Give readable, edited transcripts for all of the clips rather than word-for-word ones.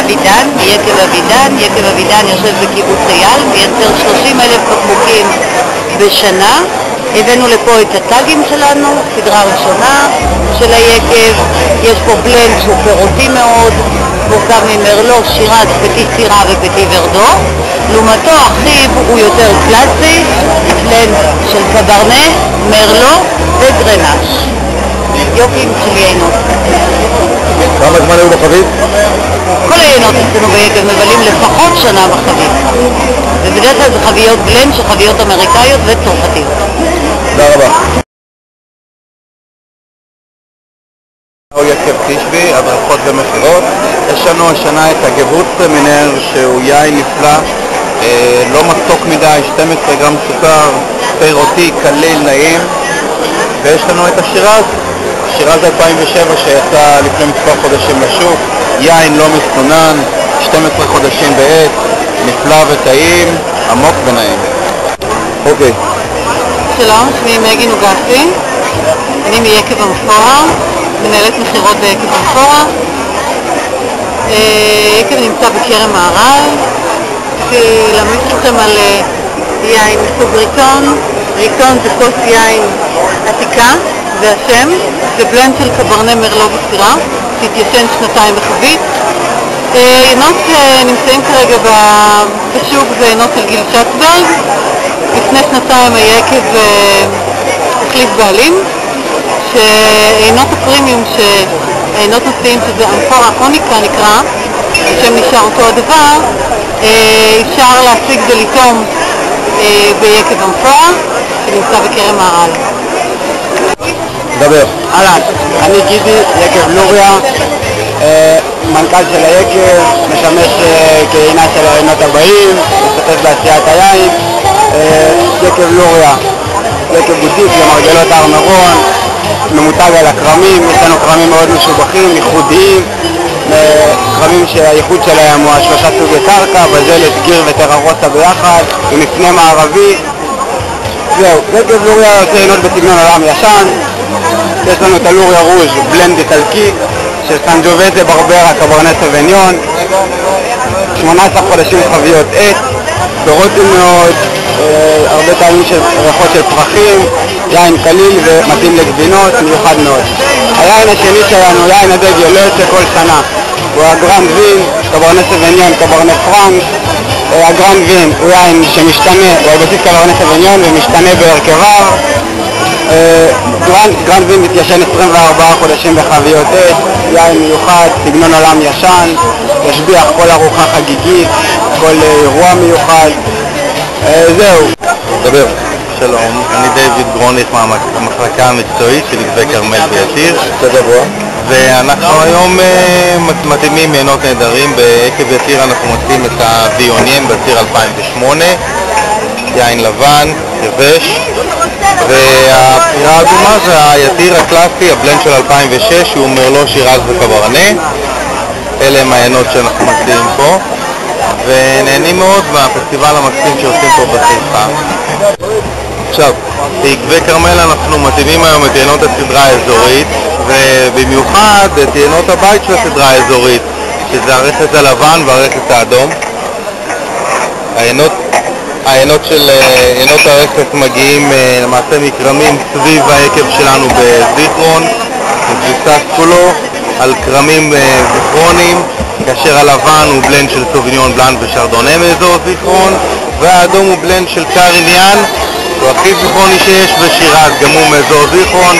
אבידן, יקב אבידן. יקב אבידן יושב בקיבוץ אייל, מייצר 30,000 בקבוקים בשנה. הבאנו לפה את הטאגים שלנו, סדרה ראשונה של היקב. יש פה בלנד שהוא פירותי מאוד, מורכב ממרלו, שירז, פטי סירה ופטי ורדו. לעומתו אחיו הוא יותר קלאסי, בלנד של קברנה, מרלו וגרנש. יופים של יינות. כמה זמן היו בחבית? כל היינות אצלנו ביקב מבלים לפחות שנה בחבית. ובדרך כלל זה חביות בלנד של חביות אמריקאיות וצרפתיות. תודה רבה. יקב תשבי, הדרכות ומחירות. יש לנו השנה את הגבורצטרמינר שהוא יין נפלא, לא מתוק מדי, 12 גרם סוכר, פירותי, קליל, נעים. ויש לנו את השירז, שירז 2007 שיצא לפני מספר חודשים לשוק, יין לא מסונן, 12 חודשים בעץ, נפלא וטעים, עמוק ונעים. אוקיי. שלום, שמי מגי נוגסי, אני מיקב אמפורה, מנהלת מחירות ביקב אמפורה. יקב נמצא בכרם מהר"ל. רציתי להמליץ לכם על יין מסוג ריקון. ריקון זה כוס יין עתיקה, זה השם. זה בלנד של קברנה מרלו וסירה, שהתיישן 2 בחבית. יינות נמצאים כרגע בשוק, זה יינות של גיל שצברג. לפני 2 היקב החליף בעלים, שעינות הפרימיום שהעינות נושאים, שזה אמפורה אוניקה נקרא, השם נשאר אותו הדבר, אפשר להשיג ולטום ביקב אמפורה שנמצא בכרם מהר"ל. דבר. אהלן, אני גידי, יקב לוריה, מנכ"ל של היקב, משמש כעינה של העינות הבאים, משתתף בעשיית היין. יקב לוריה, יקב בוטיק למרגלות הר מירון, ממותג על הקרמים. יש לנו קרמים מאוד משובחים, ייחודיים, קרמים שהייחוד שלהם הוא 3 סוגי קרקע, בזלת, גיר וטררוסה ביחד, עם מפנה מערבי. זהו, יקב לוריה יוצא עינות בסגנון עולם ישן. יש לנו את הלוריה רוז' בלנד איטלקי של סנג'ובזה ברברה קברנה סוביניון, 18 חודשים חביות עץ, פירוטים מאוד, הרבה טעמים של ריחות של פרחים, יין קליל ומתאים לגבינות, מיוחד מאוד. היין השני שלנו, יין הדגל, לא יוצא כל שנה, הוא הגרנד וין, קברנה סוביניון, קברנה פרנק. הגרנד וין הוא יין שמשתנה, הוא על בסיס קברנה סוביניון ומשתנה בהרכביו. גרנד וין מתיישן 24 חודשים בחביות עץ, יין מיוחד, סגנון עולם ישן, ישביח כל ארוחה חגיגית, כל אירוע מיוחד. זהו. דבר. שלום, אני דיוויד גרוניך מהמחלקה המקצועית של יקבי כרמל ויתיר. תדברו. ואנחנו היום מתאימים יינות נהדרים. ביקב יתיר אנחנו מוצאים את הביונים בציר 2008, יין לבן, יבש, והבחירה האדומה זה היתיר הקלאסי, הבלנד של 2006, שהוא מרלו, שירז וקברנה. אלה הם היינות שאנחנו מציעים פה, ונהנים מאוד מהפסטיבל המקסים שעושים פה בחיפה. עכשיו, ביקבי כרמל אנחנו מתאימים היום את יינות הסדרה האזורית, ובמיוחד את יינות הבית של הסדרה האזורית, שזה הרכס הלבן והרכס האדום. היינות של יינות הרכס מגיעים למעשה מקרמים סביב היקב שלנו בזיכרון, מבוסס כולו על קרמים זיכרונים, כאשר הלבן הוא בלנד של סוביניון בלאן ושרדונה מאזור זיכרון, והאדום הוא בלנד של קריניאן, הוא הכי זיכרוני שיש, ושירז גם הוא מאזור זיכרון.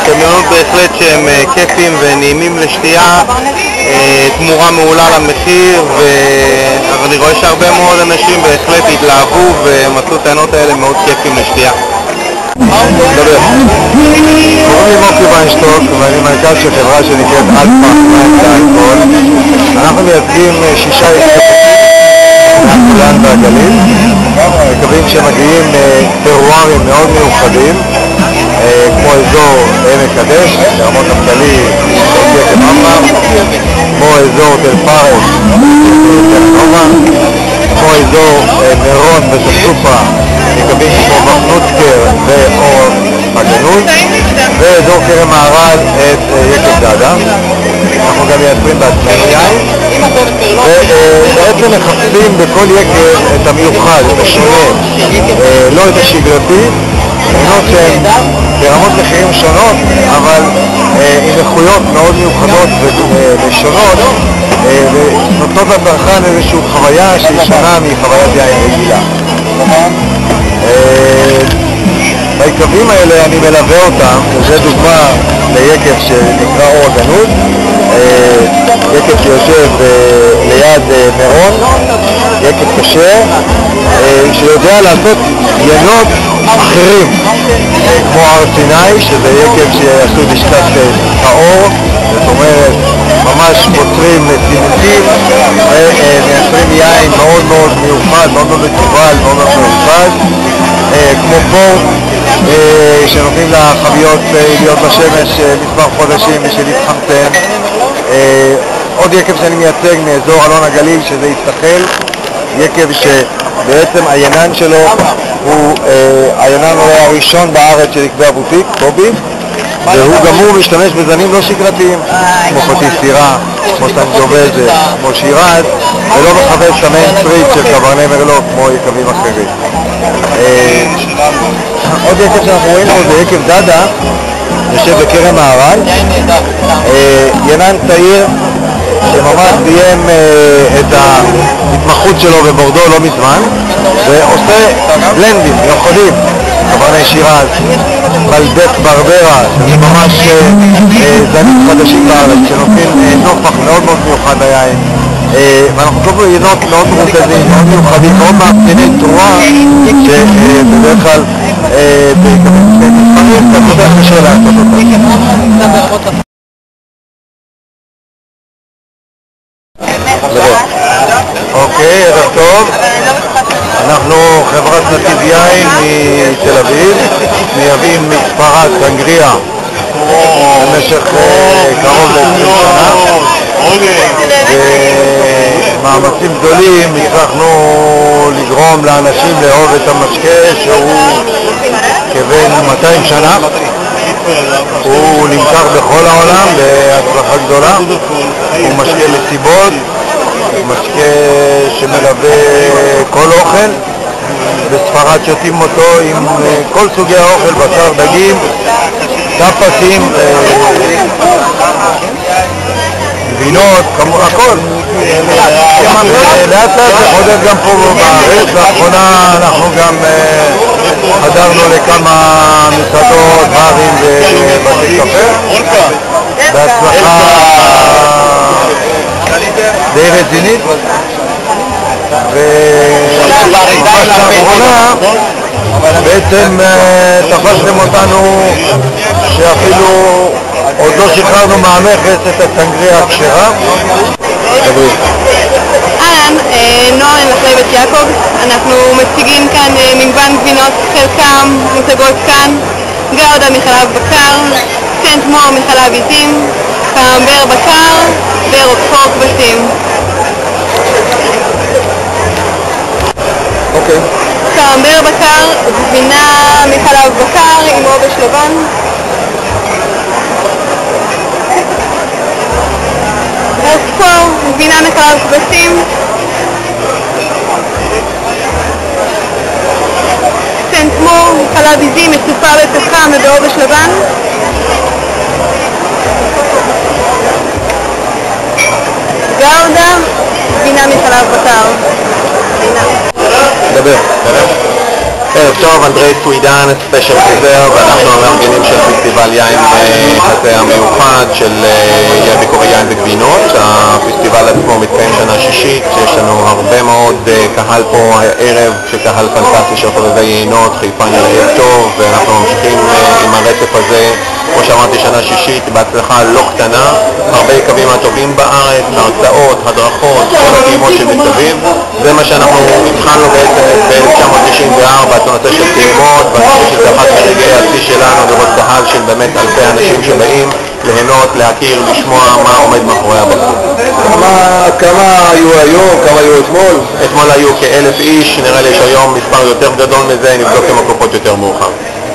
יינות בהחלט שהם כיפים ונעימים לשתייה, תמורה מעולה למחיר, ואני רואה שהרבה מאוד אנשים בהחלט התלהבו ומצאו את היינות האלה מאוד כיפים לשתייה. דבר. קוראים לי מוקי ויינשטוק ואני מנכ"ל של חברה שנקראת אלפא אלכוהול. אנחנו מייצגים 6 מהגולן והגליל, מקווים שמגיעים טרוארים מאוד מיוחדים, כמו אזור עמק קדש, רמות נפתלי, יקב עמרם, כמו אזור תל פארס, כמו אזור מירון וססופה, מקווים כמו מחנוצקר ואור הגנות, ואזור כרם מהר"ל את יקב דדה. אנחנו גם מייצרים בעצמנו יין, ובעצם מחפשים בכל יקב את המיוחד, את השונה, לא את השגרתי, עינות שהן ברמות מחירים שונות, אבל עם איכויות מאוד מיוחדות ושונות, ונותנות לצרכן איזושהי חוויה שהיא שונה מחוויית יין רגילה. ביקבים האלה אני מלווה אותם, וזה דוגמה ליקב שנקרא אור הגנוז, יקב שיושב ליד מירון, יקב קשה, שיודע לעשות יינות אחרים, כמו הר סיני, שזה יקב שעשוי בשיטת האור, זאת אומרת ממש פוצרים סימוקים ומייצרים יין מאוד מאוד מיוחד, מאוד מאוד מקובל, מאוד מאוד מיוחד, כמו פורט שנותנים לחביות להיות בשמש מספר חודשים בשביל להתחמצן. עוד יקב שאני מייצג מאזור אלון הגליל, שזה ישתחל, יקב שבעצם היינן שלו הוא היינן הראשון בארץ שנקבע בוטיק, קובי, והוא גם הוא משתמש בזנים לא שגרתיים, כמו פטיס סירה, כמו סנג'ובזה, כמו שירז, ולא מחפש את המיינסטריט של קברני מרלוט כמו יקבים אחרים. עוד יקב שאנחנו רואים פה זה יקב דדה, יושב בכרם מהר"ל, ינן צעיר שממש סיים את ההתמחות שלו בבורדו לא מזמן, ועושה בלנדים מיוחדים, קברני שירז, בלדק ברברה, שזה ממש זנים חדשים בארץ שנותנים נופח מאוד מאוד מיוחד ליין, ואנחנו קוראים יינות מאוד מרוכזים, מאוד מיוחדים, מאוד מאפייני תרועה, שבדרך כלל בקבלים קצת יותר קשה לעשות אותם. אוקיי, ערב טוב. אנחנו חברת נתיב יין מתל אביב, מייבאים מספרד סנגריה במשך קרוב ל-20 שנה, במאמצים גדולים הצלחנו לגרום לאנשים לאהוב את המשקה שהוא כבן 200 שנה. הוא נמכר בכל העולם בהצלחה גדולה, הוא משקה מסיבות, משקה שמלווה כל אוכל. בספרד שותים אותו עם כל סוגי האוכל, בשר, דגים, טפסים, גבינות, הכל. לאט לאט זה חודר גם פה בארץ. לאחרונה אנחנו גם חדרנו לכמה מסעדות, ברים ובתי קפה בהצלחה די רצינית. ובתקופה האחרונה בעצם תפסתם אותנו שאפילו עוד לא שחררנו מהמכס את הסנגריה הכשרה. אהלן, נועה מחלבת יעקב. אנחנו מציגים כאן מגוון גבינות, חלקם מוצגות כאן, גאודה מחלב בקר, סנט מור מחלב עיזים, קמבר בקר ורוקפור כבשים. אוקיי. קמבר בקר, גבינה מחלב בקר עם עובש לבן. רוקפור, גבינה מחלב כבשים. סנט מור, מחלב עיזים מצופה בפחם ובעובש לבן. גאודה, גבינה מחלב בקר. דבר. ערב טוב, אנדרי סווידן, ספיישל חוזר, ואנחנו המארגנים של פסטיבל יין הזה המיוחד של ביקורי יין וגבינות. הפסטיבל עצמו מתקיים שנה שישית, יש לנו הרבה מאוד קהל פה הערב, שקהל פנטסטי של חובבי יינות, חיפני לערב טוב, ואנחנו ממשיכים עם הרצף הזה, כמו שאמרתי, שנה שישית, בהצלחה לא קטנה, הרבה יקבים הטובים בארץ, הרצאות, הדרכות, כל הטעימות שמסביב. זה מה שאנחנו התחלנו בעצם ב-1994, את הנושא של טעימות, ואני חושב שזה אחת מרגעי השיא שלנו, לראות קהל של באמת אלפי אנשים שבאים ליהנות, להכיר, לשמוע מה עומד מאחורי הבחור. כמה היו היום, כמה היו אתמול? אתמול היו כ1,000 איש, נראה לי שהיום מספר יותר גדול מזה, נבדוק עם הקופות יותר מאוחר.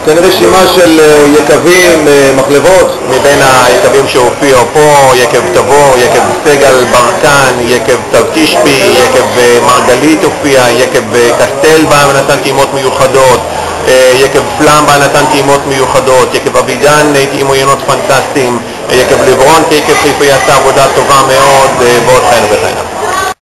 תן רשימה של יקבים, מחלבות. מבין היקבים שהופיעו פה, יקב תבור, יקב סגל ברקן, יקב תרקישפי, יקב מרגלית הופיע, יקב קסטל בה נתן טעימות מיוחדות, יקב פלם בה נתן טעימות מיוחדות, יקב אבידן טעימו יינות פנטסטיים, יקב לברון כיקב חיפה יעשה עבודה טובה מאוד, ועוד חיינו וחיינו.